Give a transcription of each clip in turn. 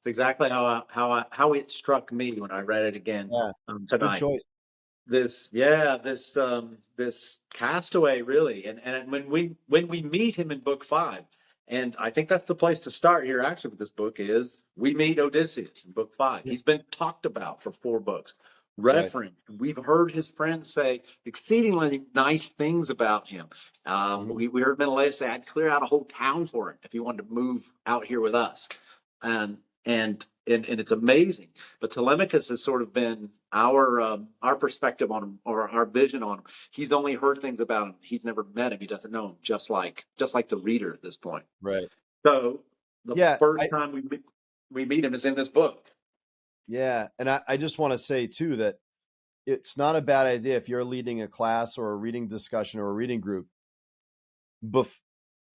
It's exactly how it struck me when I read it again Yeah, good tonight. choice. This castaway really, and when we meet him in book five, and I think that's the place to start here. Actually, with this book is we meet Odysseus in book five. Yeah, He's been talked about for four books, right. referenced. We've heard his friends say exceedingly nice things about him. Mhm. We heard Menelaus say, "I'd clear out a whole town for him if he wanted to move out here with us," and and it's amazing. But Telemachus has sort of been our perspective on him or our vision on him. He's only heard things about him. He's never met him. He doesn't know him. Just like the reader at this point. Right. So the Yeah, first time we meet him is in this book. yeah, and I just want to say too that it's not a bad idea if you're leading a class or a reading discussion or a reading group, bef-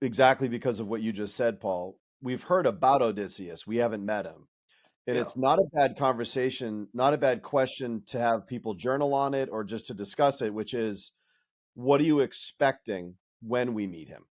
exactly because of what you just said, Paul. We've heard about Odysseus, we haven't met him. And Yeah. it's not a bad conversation, not a bad question to have people journal on it or just to discuss it, which is, what are you expecting when we meet him?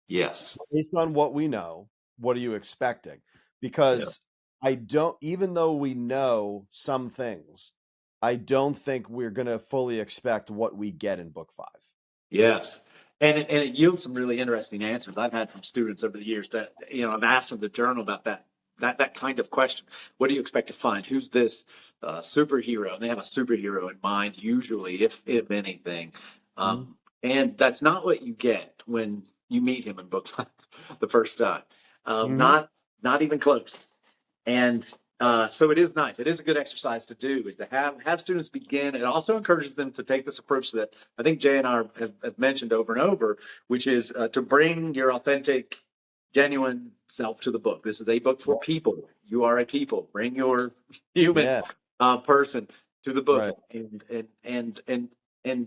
Yes. Based on what we know, what are you expecting? Yeah. Because I don't, even though we know some things, I don't think we're going to fully expect what we get in book five. Yes. And it yields some really interesting answers I've had from students over the years that, I've asked them to journal about that kind of question. What do you expect to find? Who's this superhero? And they have a superhero in mind, usually, if anything. Mhm. And that's not what you get when you meet him in book five the first time. Mhm. Not even close. And so it is nice. It is a good exercise to do, is to have students begin. It also encourages them to take this approach that I think Jay and I have mentioned over and over, which is to bring your authentic, genuine self to the book. This is a book for Yeah. people. You are a people. Bring your human Yeah. person to the book Right. and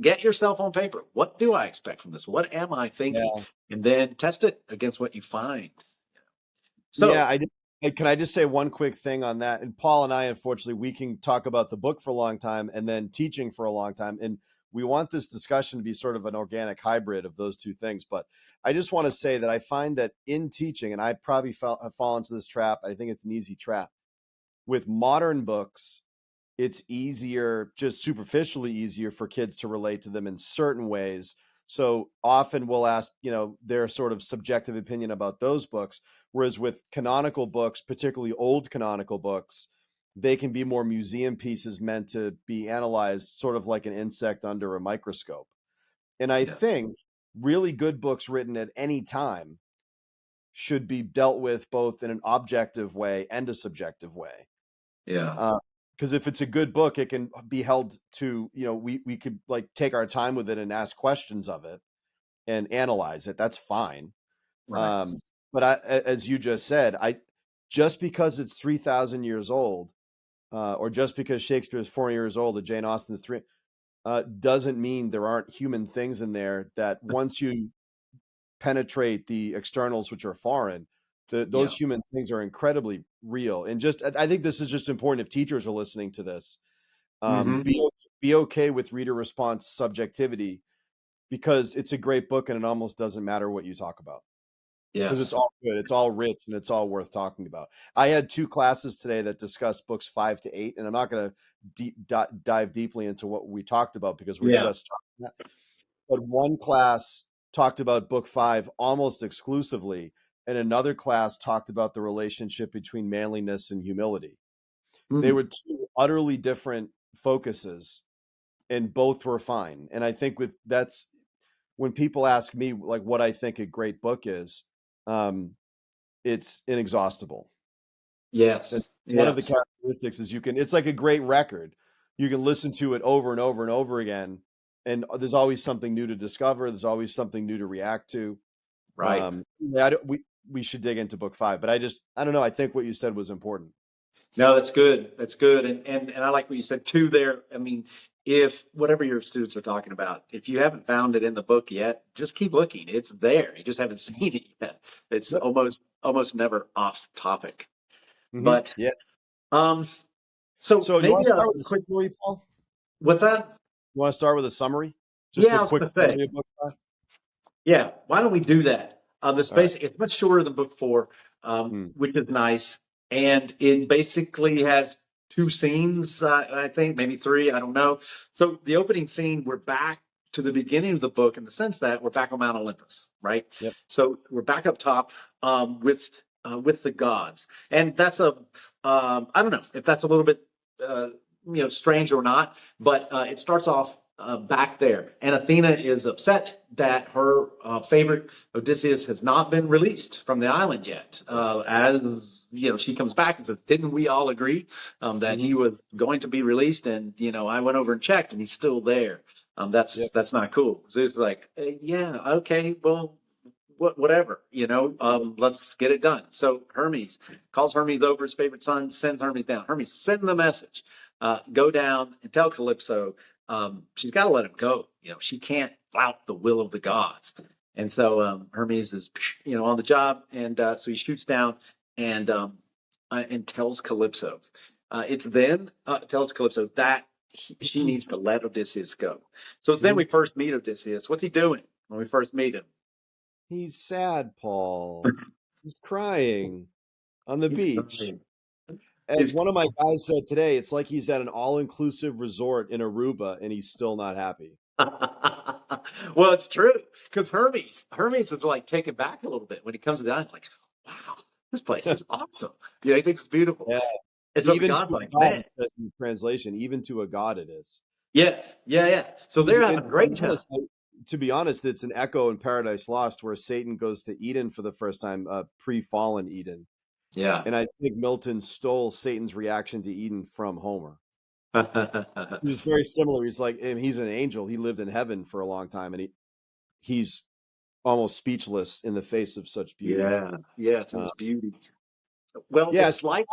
get yourself on paper. What do I expect from this? What am I thinking? Yeah. And then test it against what you find. Yeah. So Can I just say one quick thing on that? And Paul and I, unfortunately, we can talk about the book for a long time and then teaching for a long time. And we want this discussion to be sort of an organic hybrid of those two things. But I just want to say that I find that in teaching, and I probably have fallen into this trap, I think it's an easy trap. With modern books, it's easier, just superficially easier for kids to relate to them in certain ways. So often we'll ask, their sort of subjective opinion about those books. Whereas with canonical books, particularly old canonical books, they can be more museum pieces meant to be analyzed sort of like an insect under a microscope. And I yes, think really good books written at any time should be dealt with both in an objective way and a subjective way. yeah. Because if it's a good book, it can be held to, we could like take our time with it and ask questions of it and analyze it. That's fine. Right. Um, but as you just said, just because it's 3,000 years old, or just because Shakespeare is 4 years old, and Jane Austen is three, doesn't mean there aren't human things in there that once you penetrate the externals, which are foreign, those Yeah. human things are incredibly real. And just, I think this is just important if teachers are listening to this. Hmm. Be okay with reader response subjectivity because it's a great book and it almost doesn't matter what you talk about because it's Yes. all good, it's all rich, and it's all worth talking about. I had two classes today that discussed books 5 to 8, and I'm not going to dive deeply into what we talked about because we're Yeah. just talking about. But one class talked about book 5 almost exclusively, and another class talked about the relationship between manliness and humility. They Hmm. were two utterly different focuses, and both were fine. And I think with that's when people ask me like what I think a great book is, um, it's inexhaustible. And Yes. one of the Yes. characteristics is it's like a great record. You can listen to it over and over and over again, and there's always something new to discover. There's always something new to react to. Right. Yeah, we should dig into book 5, but I don't know. I think what you said was important. No, that's good. That's good. And I like what you said too there. I mean, if whatever your students are talking about, if you haven't found it in the book yet, just keep looking. It's there. You just haven't seen it yet. It's Yep. almost never off topic. But Yeah. um so So do you want maybe to start with a a quick summary, Paul? what's that? You want to start with a summary? Just Yeah, a I was quick gonna say. summary of book 5? Yeah, why don't we do that? The All right. space it's much shorter than book four, Hmm. which is nice. and it basically has two scenes, I think, maybe three, I don't know. So the opening scene, we're back to the beginning of the book in the sense that we're back on Mount Olympus, right? Yep. So we're back up top with the gods, and that's a I don't know if that's a little bit strange or not, but it starts off back there, and Athena is upset that her favorite Odysseus has not been released from the island yet. As she comes back and says, "Didn't we all agree that he was going to be released?" And I went over and checked, and he's still there. Yep. That's not cool. Zeus is like, yeah, okay, well, whatever, let's get it done. So Hermes calls Hermes over, his favorite son, sends Hermes down. Hermes, send the message. Go down and tell Calypso she's got to let him go. She can't flout the will of the gods. And so Hermes is, on the job, and so he shoots down and tells Calypso. It's then tells Calypso that she needs to let Odysseus go. So it's then we first meet Odysseus. What's he doing when we first meet him? He's sad, Paul. He's crying on the He's beach. crying. As one of my guys said today, it's like he's at an all-inclusive resort in Aruba and he's still not happy. Well, it's true, because Hermes is like taken back a little bit when he comes to the island. Like, wow, this place is awesome. He thinks it's beautiful. Yeah. And so the Even to god's a like, god, man, it says in the translation, even to a god it is. yes, yeah. So they're having a To great be time. honest, it's an echo in Paradise Lost where Satan goes to Eden for the first time, pre-fallen Eden. Yeah. And I think Milton stole Satan's reaction to Eden from Homer. He's very similar. He's like, and he's an angel. He lived in heaven for a long time, and he's almost speechless in the face of such beauty. Yeah, through Uh, his beauty. Well, yes, it's like,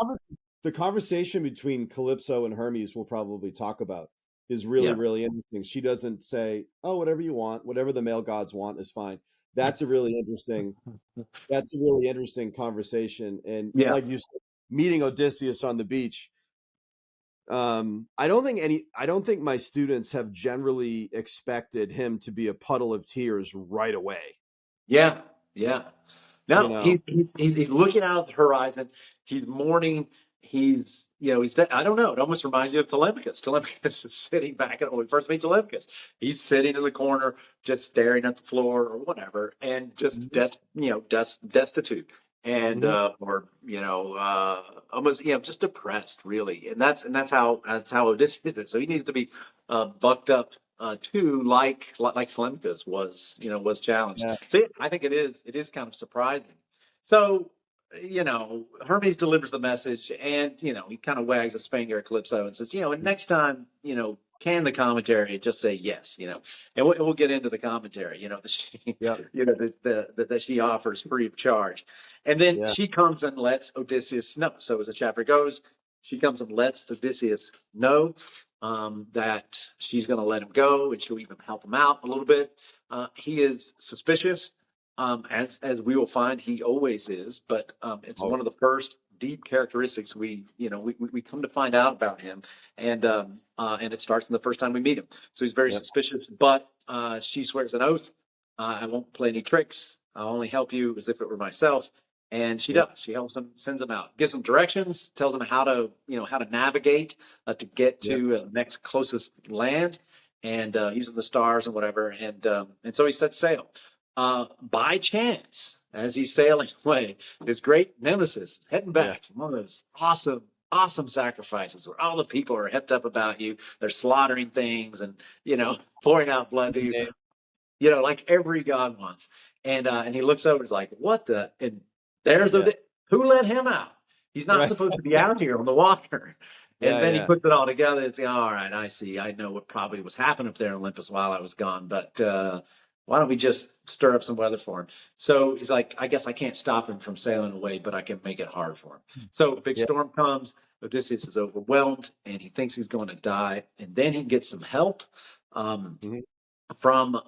the conversation between Calypso and Hermes we'll probably talk about is really, yeah, really interesting. She doesn't say, "Oh, whatever you want, whatever the male gods want is fine." That's a really interesting. That's a really interesting conversation. And yeah, like you said, meeting Odysseus on the beach. I don't think my students have generally expected him to be a puddle of tears right away. yeah, yeah. You No, know, he's looking out at the horizon. He's mourning. I don't know. It almost reminds you of Telemachus. Telemachus is sitting back when we first meet Telemachus. He's sitting in the corner, just staring at the floor or whatever, and just destitute, and Mhm. almost just depressed, really. And that's how Odysseus is. So he needs to be bucked up too, like Telemachus was challenged. Yeah, So yeah, I think it is kind of surprising. So Hermes delivers the message, and he kind of wags his finger at Calypso and says, and next time, can the commentary just say yes, and we'll get into the commentary, that she, yeah, that she offers free of charge, and then yeah, she comes and lets Odysseus know. So as the chapter goes, she comes and lets Odysseus know that she's going to let him go, and she'll even help him out a little bit. He is suspicious, as we will find, he always is. But it's oh, one of the first deep characteristics we come to find out about him, and it starts in the first time we meet him. So he's very yeah, suspicious. But she swears an oath. I won't play any tricks. I'll only help you as if it were myself. And she yeah, does. She helps him, sends him out, gives him directions, tells him how to navigate to get yeah, to the next closest land, and using the stars and whatever. And so he sets sail. By chance, as he's sailing away, his great nemesis is heading yeah. back from one of those awesome sacrifices where all the people are hepped up about you. They're slaughtering things and pouring out blood to you, Name. like every god wants. And he looks over, and is like, "What the?" And there's Yeah, who let him out? He's not right. supposed to be out here on the water. And Yeah, then he yeah, puts it all together. It's like, all right, I see. I know what probably was happening up there in Olympus while I was gone, but why don't we just stir up some weather for him? So he's like, I guess I can't stop him from sailing away, but I can make it hard for him. So a big yeah. storm comes. Odysseus is overwhelmed, and he thinks he's going to die. And then he gets some help. Um, Mhm. from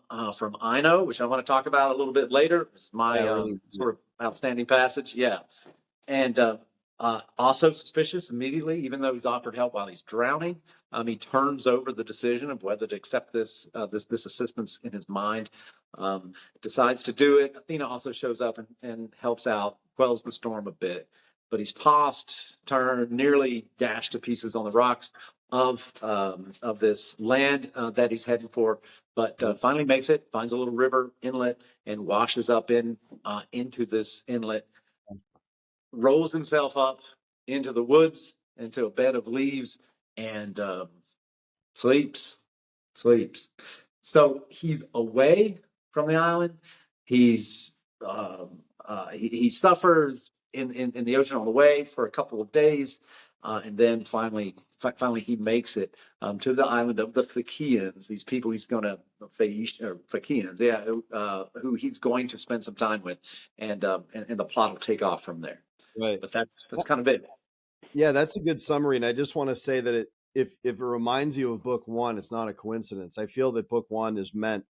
Ino, which I want to talk about a little bit later. It's Yeah, my really. sort of outstanding passage. Yeah, and also suspicious immediately, even though he's offered help while he's drowning. He turns over the decision of whether to accept this assistance in his mind. Decides to do it. Athena also shows up and helps out, quells the storm a bit. but he's tossed, turned, nearly dashed to pieces on the rocks of this land that he's heading for, but finally makes it, finds a little river inlet, and washes up into this inlet, rolls himself up into the woods, into a bed of leaves, and sleeps, sleeps. So he's away from the island. He's he suffers in the ocean on the way for a couple of days, and then finally he makes it to the island of the Phaeacians. These people he's going to Phaeacians, yeah, who he's going to spend some time with, and the plot will take off from there. Right. But that's kind of it. Yeah, that's a good summary. And I just want to say that if it reminds you of book one, it's not a coincidence. I feel that book one is meant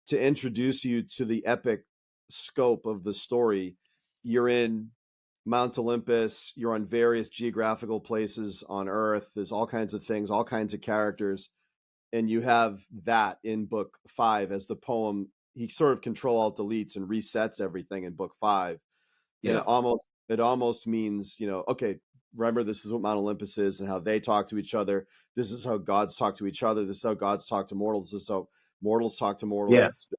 to introduce you to the epic scope of the story. You're in Mount Olympus, you're on various geographical places on Earth. There's all kinds of things, all kinds of characters. And you have that in book five as the poem. He sort of control alt deletes and resets everything in book five. And Yeah. it almost means, okay, remember, this is what Mount Olympus is and how they talk to each other. This is how gods talk to each other. This is how gods talk to mortals. This is how mortals talk to mortals. Yes.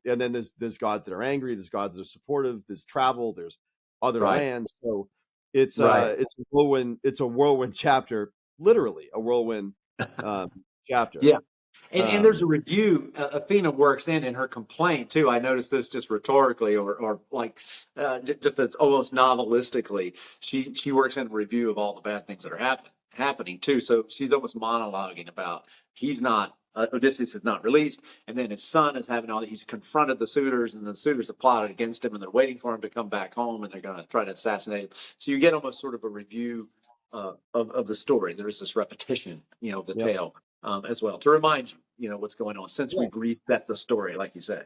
And then there's gods that are angry. There's gods that are supportive. There's travel. There's other Right. lands. So it's Right. it's a whirlwind. It's a whirlwind chapter, literally a whirlwind chapter. Yeah. And there's a review Athena works in her complaint too. I noticed this just rhetorically, or like just it's almost novelistically. She works in a review of all the bad things that are happening too. So she's almost monologuing about Odysseus is not released, and then his son is having all. He's confronted the suitors, and the suitors have plotted against him, and they're waiting for him to come back home, and they're going to try to assassinate him. So you get almost sort of a review of the story. There is this repetition, of the tale. As well, to remind you, what's going on, since we've reset the story, like you say.